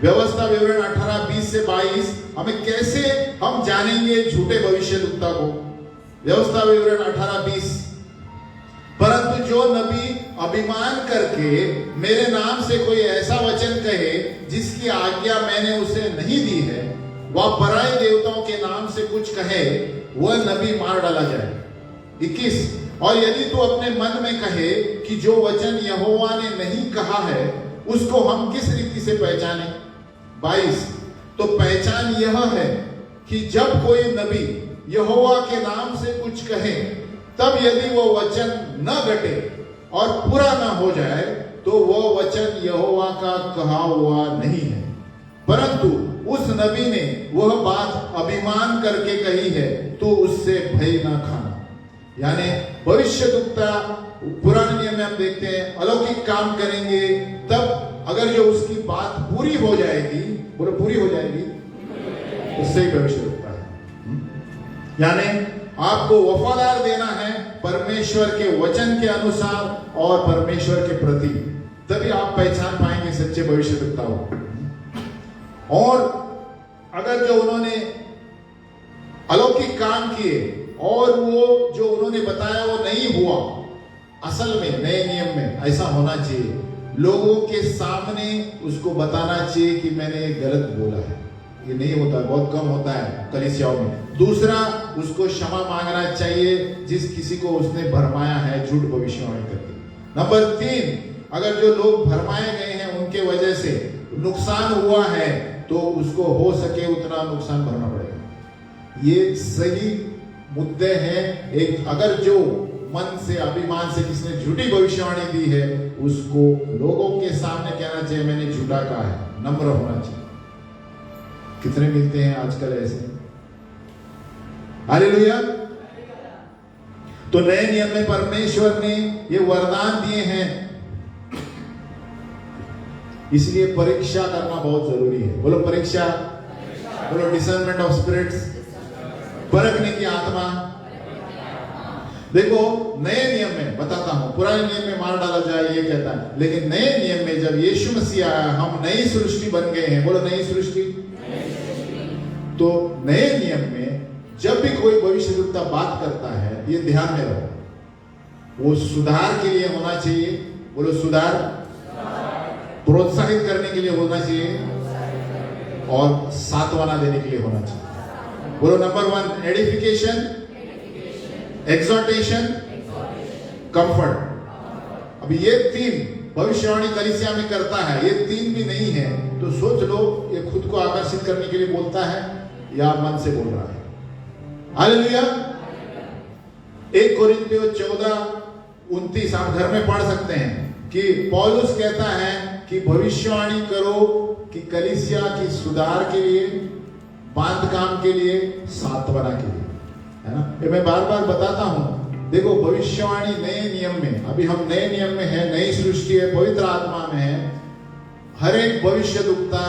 व्यवस्था विवरण 18:20 से 22, हमें कैसे हम जानेंगे झूठे भविष्यवक्ता को? व्यवस्था विवरण 18:20, परंतु जो नबी अभिमान करके मेरे नाम से कोई ऐसा वचन कहे जिसकी आज्ञा मैंने उसे नहीं दी है, वह पराये देवताओं के नाम से कुछ कहे, वह नबी मार डाला जाए। 21, और यदि तू अपने मन में कहे कि जो वचन यहोवा ने नहीं कहा है उसको हम किस रीति से पहचाने? 22, तो पहचान यह है कि जब कोई नबी यहोवा के नाम से कुछ कहे, तब यदि वो वचन न घटे और पूरा न हो जाए, तो वो वचन यहोवा का कहा हुआ नहीं है, परंतु उस नबी ने वह बात अभिमान करके कही है, तो उससे भय न खाना। यानी भविष्यद्वक्ता पुराने नियम में हम देखते हैं अलौकिक काम करेंगे, तब अगर जो उसकी बात पूरी हो जाएगी, बोलो पूरी हो जाएगी, उससे ही भविष्यद्वक्ता है। यानी आपको वफादार देना है परमेश्वर के वचन के अनुसार और परमेश्वर के प्रति, तभी आप पहचान पाएंगे सच्चे भविष्यद्वक्ता हो। और अगर जो उन्होंने अलौकिक काम किए और वो जो उन्होंने बताया वो नहीं हुआ, असल में नए नियम में ऐसा होना चाहिए, लोगों के सामने उसको बताना चाहिए कि मैंने ये गलत बोला है। ये नहीं होता, बहुत कम होता है कलीसियाओं में। दूसरा, उसको क्षमा मांगना चाहिए जिस किसी को उसने भरमाया है झूठ भविष्यवाणी करके। नंबर 3, अगर जो लोग भरमाए गए हैं उनके वजह से नुकसान हुआ है तो उसको हो सके उतना नुकसान भरना पड़ेगा। ये सही मुद्दे हैं। एक अगर जो मन से अभिमान से किसने झूठी भविष्यवाणी दी है उसको लोगों के सामने कहना चाहिए मैंने झूठा कहा है, नम्र होना चाहिए। कितने मिलते हैं आजकल ऐसे? हालेलुया। तो नए नियम में परमेश्वर ने ये वरदान दिए हैं, इसलिए परीक्षा करना बहुत जरूरी है। बोलो परीक्षा, बोलो डिसर्नमेंट ऑफ स्पिरिट्स, परखने की आत्मा। देखो नए नियम में बताता हूं, पुराने नियम में मार डाला जाए ये कहता है, लेकिन नए नियम में जब यीशु मसीह आया हम नई सृष्टि बन गए हैं। बोलो नई सृष्टि। तो नए नियम में जब भी कोई भविष्यद्वक्ता बात करता है, ये ध्यान में रहो, वो सुधार के लिए होना चाहिए। बोलो सुधार, प्रोत्साहित करने के लिए होना चाहिए और सांत्वना देने के लिए होना चाहिए। बोलो नंबर 1 एडिफिकेशन, एक्सॉर्टेशन, कंफर्ट। अब ये 3 भविष्यवाणी कलीसिया में करता है, ये 3 भी नहीं है तो सोच लो ये खुद को आकर्षित करने के लिए बोलता है या मन से बोल रहा है। हालेलुया। 1 कोरिन्थियों 14:29 आप घर में पढ़ सकते हैं कि पौलुस कहता है कि भविष्यवाणी करो कि कलीसिया की सुधार के लिए, बांधकाम के लिए, सांत्वना के लिए, है ना। ये मैं बार बार बताता हूं। देखो भविष्यवाणी नए नियम में, अभी हम नए नियम में है, नई सृष्टि है, पवित्र आत्मा में है। हर एक भविष्यद्वक्ता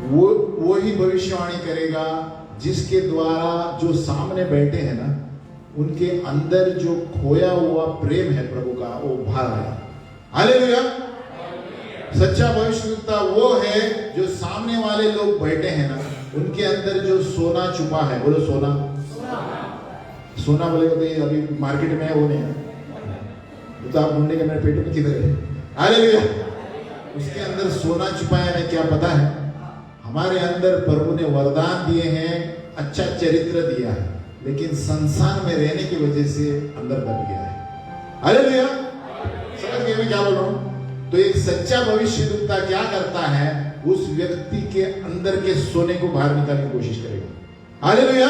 वो ही भविष्यवाणी करेगा जिसके द्वारा जो सामने बैठे हैं ना, उनके अंदर जो खोया हुआ प्रेम है प्रभु का वो बाहर आया। हालेलुया। सच्चा भविष्यद्वक्ता वो है जो सामने वाले लोग बैठे हैं ना, उनके अंदर जो सोना छुपा है। बोलो सोना। सोना बोलेगा तो अभी मार्केट में है वो नहीं है, तो आप ढूंढने के मेरे पेट में किधर है। हालेलुया। उसके अंदर सोना छुपा है, क्या पता है? हमारे अंदर प्रभु ने वरदान दिए हैं, अच्छा चरित्र दिया है, लेकिन संसार में रहने की वजह से अंदर दब गया है। हालेलुया। समझ गए मैं क्या बोल रहा हूं? तो एक सच्चा भविष्यद्वक्ता क्या करता है, उस व्यक्ति के अंदर के सोने को बाहर निकालने की कोशिश करेगा। हालेलुया।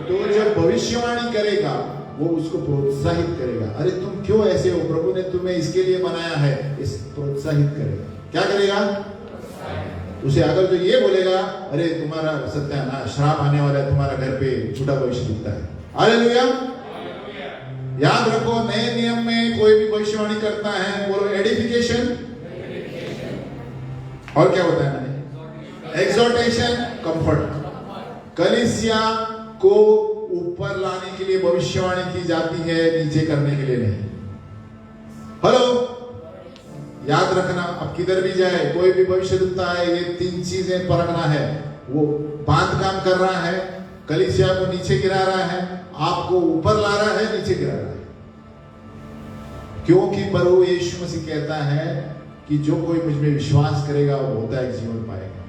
तो जब भविष्यवाणी करेगा वो उसको प्रोत्साहित करेगा। अरे तुम क्यों ऐसे हो, प्रभु ने तुम्हें इसके लिए बनाया है, इस प्रोत्साहित करेगा। क्या करेगा? उसे अगर तो ये बोलेगा अरे तुम्हारा सत्यानाश, श्राप आने वाला है तुम्हारा घर पे, झूठा भविष्य दिखता है। हालेलुया। याद रखो नए नियम में कोई भी भविष्यवाणी करता है, बोलो एडिफिकेशन, और क्या होता है मैंने, एक्सॉर्टेशन, कंफर्ट। कलीसिया को ऊपर लाने के लिए भविष्यवाणी की जाती है, नीचे करने के लिए नहीं। हेलो, याद रखना, अब किधर भी जाए कोई भी भविष्यद्वक्ता है, ये 3 चीजें परखना है। वो बांध काम कर रहा है, कलीसिया को नीचे गिरा रहा है, आपको ऊपर ला रहा है, नीचे गिरा रहा है। क्योंकि प्रभु यीशु मसीह कहता है कि जो कोई मुझ में विश्वास करेगा वो होता है जीवन पाएगा।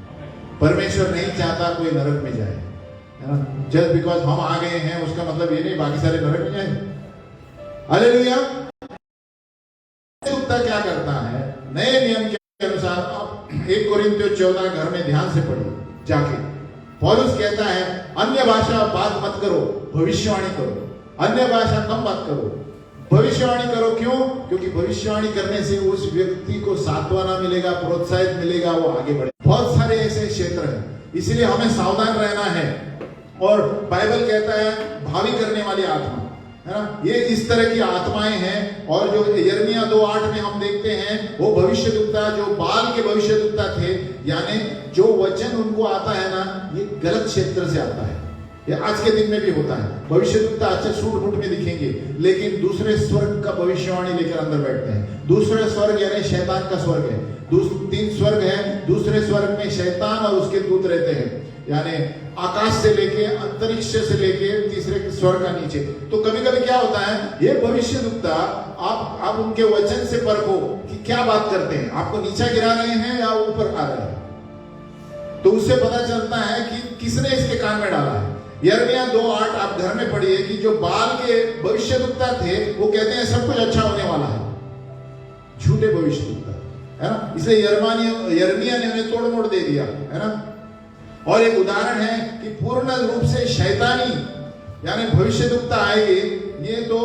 परमेश्वर नहीं चाहता कोई नरक में जाए, है ना। जस्ट बिकॉज हम आ गए हैं उसका मतलब ये नहीं बाकी सारे नरक में जाए। हालेलुया। क्या करता है नए नियम के अनुसार, आप 1 कोरिन्थियों 14 घर में ध्यान से पढ़िए जाके। पौलुस कहता है अन्य भाषा बात मत करो, भविष्यवाणी करो। अन्य भाषा कम बात करो, भविष्यवाणी करो। क्यों? क्योंकि भविष्यवाणी करने से उस व्यक्ति को सांत्वना मिलेगा, प्रोत्साहित मिलेगा, वो आगे बढ़े। बहुत सारे ऐसे क्षेत्र हैं, इसलिए हमें सावधान रहना है और बाइबल कहता है भावी करने वाली आत्मा, है ना। ये इस तरह की आत्माएं हैं। और जो यिर्मयाह 2:8 में हम देखते हैं वो भविष्यद्वक्ता जो बाल के भविष्यद्वक्ता थे, यानी जो वचन उनको आता है ना, ये गलत क्षेत्र से आता है। ये आज के दिन में भी होता है। भविष्यद्वक्ता अच्छे सूट बूट में दिखेंगे, लेकिन दूसरे स्वर्ग का भविष्यवाणी लेकर अंदर बैठते हैं। दूसरा स्वर्ग यानी शैतान का स्वर्ग है। 3 स्वर्ग है। दूसरे स्वर्ग में शैतान और उसके दूत रहते हैं, यानी आकाश से लेके अंतरिक्ष से लेके तीसरे स्वर्ग का नीचे। तो कभी कभी क्या होता है, ये भविष्यद्वक्ता आप उनके वचन से परखो कि क्या बात करते हैं, आपको नीचे गिरा रहे हैं या ऊपर आ रहे हैं। तो उससे पता चलता है कि किसने इसके कान में डाला है। यिर्मयाह 2:8 आप घर में पढ़िए कि जो बाल के भविष्यद्वक्ता थे वो कहते हैं सब कुछ अच्छा होने वाला है, झूठे भविष्यद्वक्ता, है ना। इसलिए यिर्मयाह ने उन्हें तोड़ मोड़ दे दिया, है ना। और एक उदाहरण है कि पूर्ण रूप से शैतानी यानी भविष्यद्वक्ता आएंगे, ये तो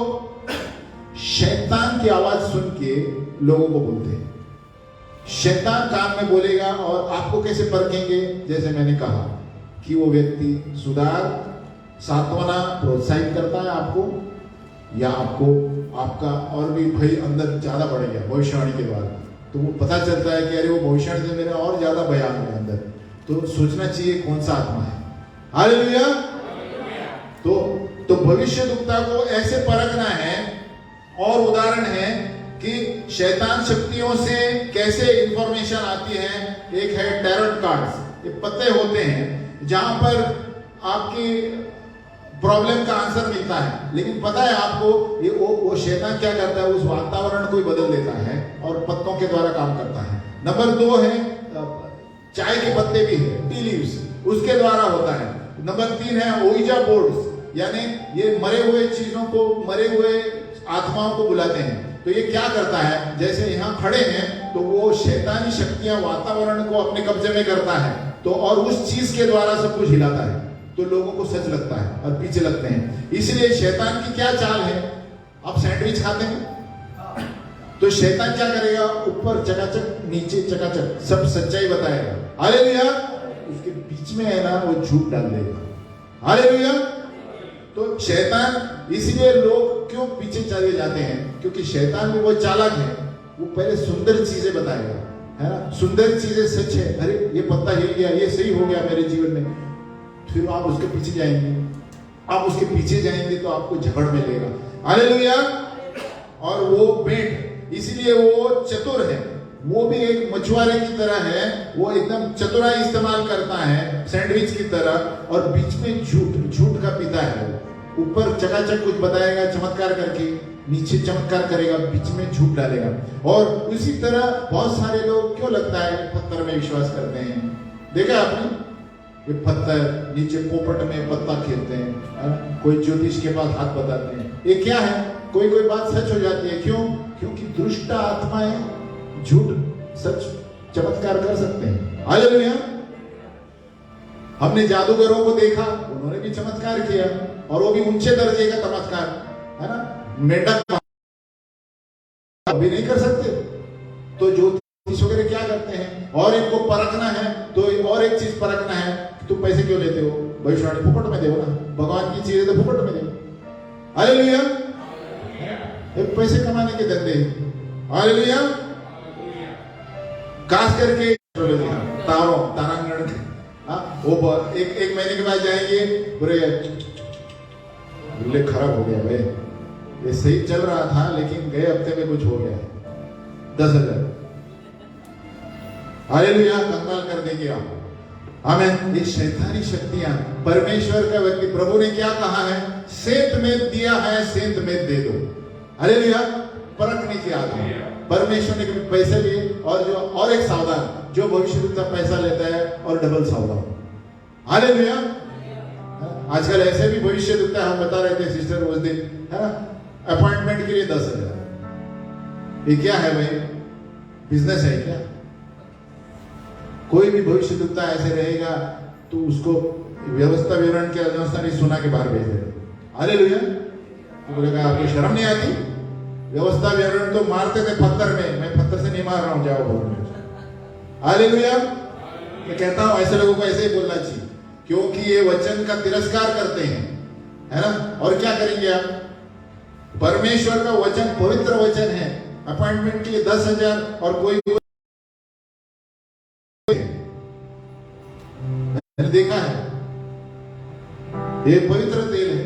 शैतान की आवाज सुन के लोगों को बोलते हैं। शैतान कान में बोलेगा और आपको कैसे परखेंगे, जैसे मैंने कहा कि वो व्यक्ति सुधार सांत्वना प्रोत्साहित करता है आपको, या आपका और भी भय अंदर ज्यादा बढ़ गया भविष्यवाणी के बाद, तो वो पता चलता है कि अरे वो भविष्यवाणी से मेरा और ज्यादा भय आ गया अंदर, तो सोचना चाहिए कौन सा आत्मा है। हालेलुया। तो भविष्यद्वक्ता को ऐसे परखना है। और उदाहरण है कि शैतान शक्तियों से कैसे इंफॉर्मेशन आती है। एक है टैरोट कार्ड्स, ये पत्ते होते हैं जहां पर आपकी प्रॉब्लम का आंसर मिलता है, लेकिन पता है आपको ये वो शैतान क्या करता है, उस वातावरण को ही बदल देता है और पत्तों के द्वारा काम करता है। नंबर 2 है चाय के पत्ते भी है, टी लीव्स, उसके द्वारा होता है। नंबर 3 है ओइजा बोर्ड्स, यानी ये मरे हुए चीजों को, मरे हुए आत्माओं को बुलाते हैं। तो ये क्या करता है, जैसे यहाँ खड़े हैं तो वो शैतानी शक्तियां वातावरण को अपने कब्जे में करता है, तो और उस चीज के द्वारा सब कुछ हिलाता है, तो लोगों को सच लगता है और पीछे लगते हैं। इसलिए शैतान की क्या चाल है, आप सैंडविच खाते हैं तो शैतान क्या करेगा, ऊपर चकाचक नीचे चकाचक सब सच्चाई बताएगा। हालेलुया। उसके बीच में है ना वो झूठ डाल देगा। हालेलुया। तो शैतान, इसीलिए लोग क्यों पीछे चले जाते हैं, क्योंकि शैतान भी वो चालाक है, वो पहले सुंदर चीजें बताएगा, है ना। सुंदर चीजें सच है, अरे ये पत्ता हिल गया, ये सही हो गया मेरे जीवन में, फिर आप उसके पीछे जाएंगे, आप उसके पीछे जाएंगे तो आपको झगड़ मिलेगा। हालेलुया। और वो पेट, इसीलिए वो चतुर है, वो भी एक मछुआरे की तरह है, वो एकदम चतुराई इस्तेमाल करता है सैंडविच की तरह, और बीच में झूठ का पिता है। ऊपर चकाचक कुछ बताएगा चमत्कार करके, नीचे चमत्कार करेगा, बीच में झूठ डालेगा। और उसी तरह बहुत सारे लोग क्यों लगता है पत्थर में विश्वास करते हैं, देखा आपने, ये पत्थर नीचे पोपट में पत्ता खेलते हैं, कोई ज्योतिष के पास हाथ बताते हैं, ये क्या है, कोई बात सच हो जाती है। क्यों? क्योंकि दुष्ट आत्माएं झूठ सच चमत्कार कर सकते हैं। हालेलुया। हमने जादूगरों को देखा, उन्होंने भी चमत्कार किया, और वो भी ऊंचे दर्जे का चमत्कार, है ना। मेंढक अभी नहीं कर सकते, तो ज्योतिष वगैरह क्या करते हैं। और इनको परखना है तो और एक चीज परखना है, तुम पैसे क्यों लेते हो, भविष्यवाणी फुकट में दो ना, भगवान की चीजें तो फुकट में दो। हालेलुया। पैसे कमाने के धंधे। हालेलुया। खास करके तारांगण, वो एक महीने के बाद जाएंगे, बुरे खराब हो गया भाई, ये सही चल रहा था लेकिन गए हफ्ते में कुछ हो गया, 10,000। हालेलुया। कंगाल कर देंगे आप। आमीन। ये शैतानी शक्तियां, परमेश्वर का व्यक्ति, प्रभु ने क्या कहा है, सेंत में दिया है सेंत में दे दो। हालेलुया। परखने की आत्मा, परमेश्वर ने पैसे लिए, और एक सावधान, जो भविष्यद्वक्ता पैसा लेता है और डबल सावधान। हालेलुया। आजकल ऐसे भी भविष्यद्वक्ता, हम बता रहे थे सिस्टर उस दिन, है ना, अपॉइंटमेंट के लिए 10,000। ये क्या है भाई, बिजनेस है क्या? कोई भी भविष्यद्वक्ता ऐसे रहेगा तो उसको व्यवस्था विवरण के अनुसार सुना के बाहर भेज देगा। हालेलुया। तो बोलेगा आपको शर्म नहीं आती, व्यवस्था विवरण तो मारते थे पत्थर में, मैं पत्थर से नहीं मार रहा हूं, जाओ बोल। हालेलुया। मैं कहता हूं ऐसे लोगों को ऐसे ही बोलना चाहिए, क्योंकि ये वचन का तिरस्कार करते हैं, है ना। और क्या करेंगे आप? परमेश्वर का वचन पवित्र वचन है। अपॉइंटमेंट के लिए 10,000 और कोई मैंने देखा है, ये पवित्र तेल है।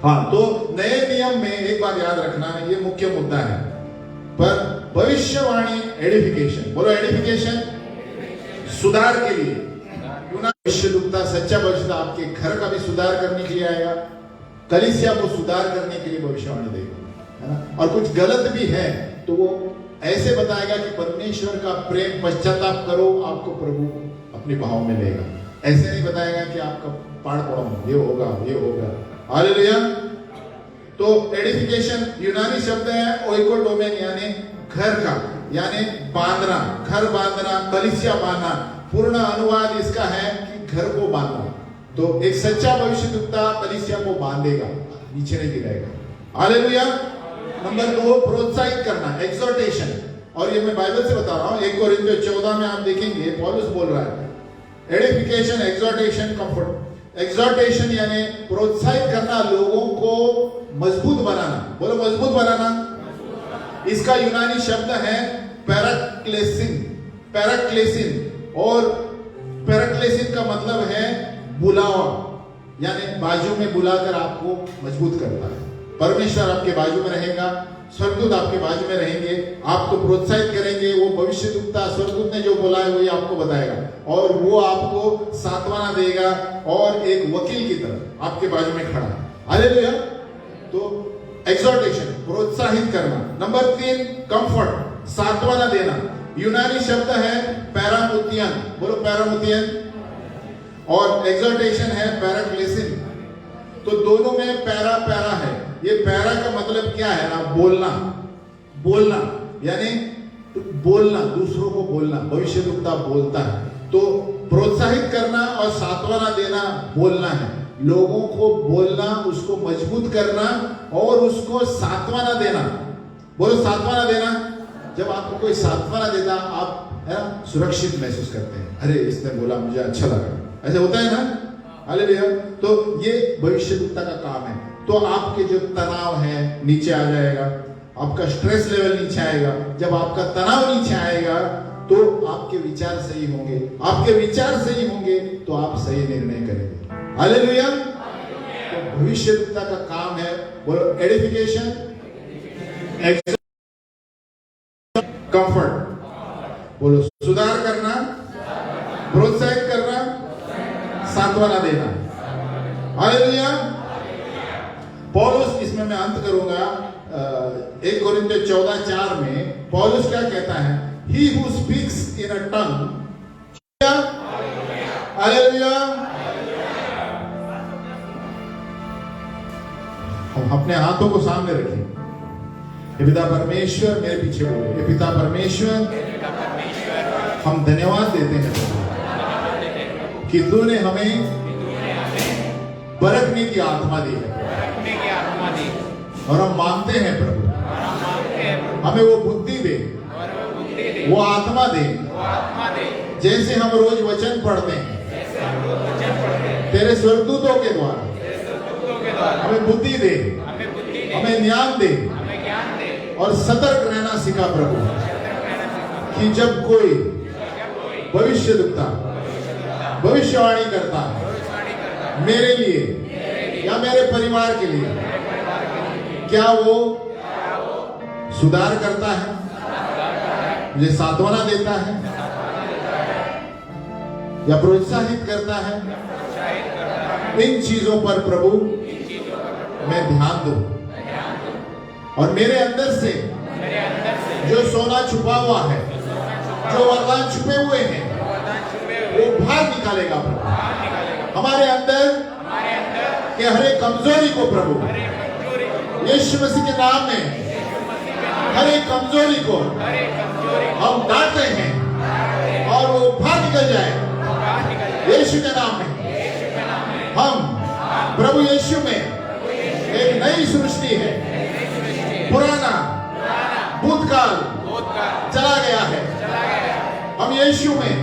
हाँ, तो नए नियम में एक बात याद रखना, ये मुख्य मुद्दा है। पर भविष्यवाणी एडिफिकेशन, बोलो एडिफिकेशन, सुधार के लिए। क्यों ना भविष्यद्वक्ता, सच्चा भविष्यद्वक्ता आपके घर का भी सुधार करने के लिए आएगा, कलीसिया को सुधार करने के लिए भविष्यवाणी देगा, है ना। और कुछ गलत भी है तो वो ऐसे बताएगा कि परमेश्वर का प्रेम, पश्चाताप करो, आपको प्रभु अपने भाव में लेगा। ऐसे नहीं बताएगा कि आपका पाड़ पड़ो, ये होगा ये होगा। हालेलुया। तो एडिफिकेशन यूनानी शब्द है ओइकोडोमेन, यानी घर का, यानी बांधना, घर बांधना, कलीसिया बांधना। पूर्ण अनुवाद इसका है कि घर को बांधना। तो एक सच्चा भविष्यद्वक्ता कलीसिया को बांधेगा, नीचे नहीं गिराएगा। हालेलुया। नंबर 2, प्रोत्साहित करना, एक्सोर्टेशन। और ये मैं बाइबल से बता रहा हूं, 1 कोरिन्थियों 14 में आप देखेंगे पौलुस बोल रहा है एडिफिकेशन, एक्सोर्टेशन, कंफर्ट। एक्सोर्टेशन यानी प्रोत्साहित करना, लोगों को मजबूत बनाना। बोलो मजबूत बनाना। इसका यूनानी शब्द है पैराक्लेसिन, पैराक्लेसिन। और पैराक्लेसिन का मतलब है बुलावा, यानी बाजू में बुलाकर आपको मजबूत करता है। परमेश्वर आपके बाजू में रहेगा, स्वर्गदूत आपके बाजू में रहेंगे, आपको प्रोत्साहित करेंगे। वो भविष्यद्वक्ता, स्वर्गदूत ने जो बोला है वही आपको बताएगा, और वो आपको सांत्वना देगा, और एक वकील की तरह आपके बाजू में खड़ा है। हालेलुया। तो एक्सोर्टेशन, प्रोत्साहित करना। नंबर 3, कंफर्ट, सांत्वना देना। यूनानी शब्द है पैरामुथियन, बोलो पैरामुथियन। और एक्सोर्टेशन है पैराक्लेसिन। तो दोनों में पैरा पैरा है। ये पैरा का मतलब क्या है ना, बोलना, बोलना, यानी बोलना, दूसरों को बोलना। भविष्यद्वक्ता बोलता है। तो प्रोत्साहित करना और सांत्वना देना बोलना है, लोगों को बोलना, उसको मजबूत करना और उसको सांत्वना देना। बोलो सांत्वना देना। जब आपको कोई सांत्वना देता, आप है ना सुरक्षित महसूस करते हैं, अरे इसने बोला मुझे अच्छा लगा, ऐसे होता है ना। हालेलुया। तो ये भविष्यद्वक्ता का काम है। तो आपके जो तनाव है नीचे आ जाएगा, आपका स्ट्रेस लेवल नीचे आएगा। जब आपका तनाव नीचे आएगा तो आपके विचार सही होंगे, आपके विचार सही होंगे तो आप सही निर्णय करेंगे। हालेलुया। तो भविष्यद्वक्ता का काम है, बोलो एडिफिकेशन, कंफर्ट, बोलो सुधार करना, प्रोत्साहित करना, सांत्वना देना। हालेलुया। पौलुस, इसमें मैं अंत करूंगा, 1 कोरिन्थियों 14:4 में पौलुस क्या कहता है? He who speaks in a tongue, hallelujah. हम अपने हाथों को सामने रखें। हे पिता परमेश्वर, मेरे पीछे बोले, हे पिता परमेश्वर, हम धन्यवाद देते हैं कि तूने हमें बरकने की आत्मा दी है, और हम मांगते हैं प्रभु, हमें वो बुद्धि दे, वो आत्मा दे, जैसे हम रोज वचन पढ़ते हैं तेरे स्वर्गदूतों के द्वारा, हमें बुद्धि दे, हमें ज्ञान दे, और सतर्क रहना सिखा प्रभु, कि जब कोई भविष्यद्वक्ता भविष्यवाणी करता है मेरे लिए या मेरे परिवार के लिए, क्या वो सुधार करता है, मुझे सांत्वना देता है, या प्रोत्साहित करता है? इन चीजों पर प्रभु मैं ध्यान दूं, और मेरे अंदर से जो सोना छुपा हुआ है, जो वरदान छुपे हुए हैं, वो बाहर निकालेगा प्रभु। हमारे अंदर के हर एक कमजोरी को प्रभु यीशु मसीह के नाम में, हर एक कमजोरी को हम डांटते हैं, और वो बाहर निकल जाए यीशु के नाम में। हम प्रभु यीशु में एक नई सृष्टि है, पुराना भूतकाल चला गया है, हम यीशु में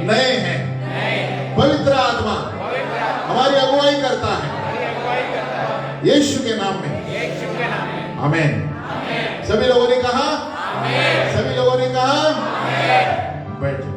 नए हैं। पवित्र आमेन। सभी लोगों ने कहा, सभी लोगों ने कहा, बैठ जाओ।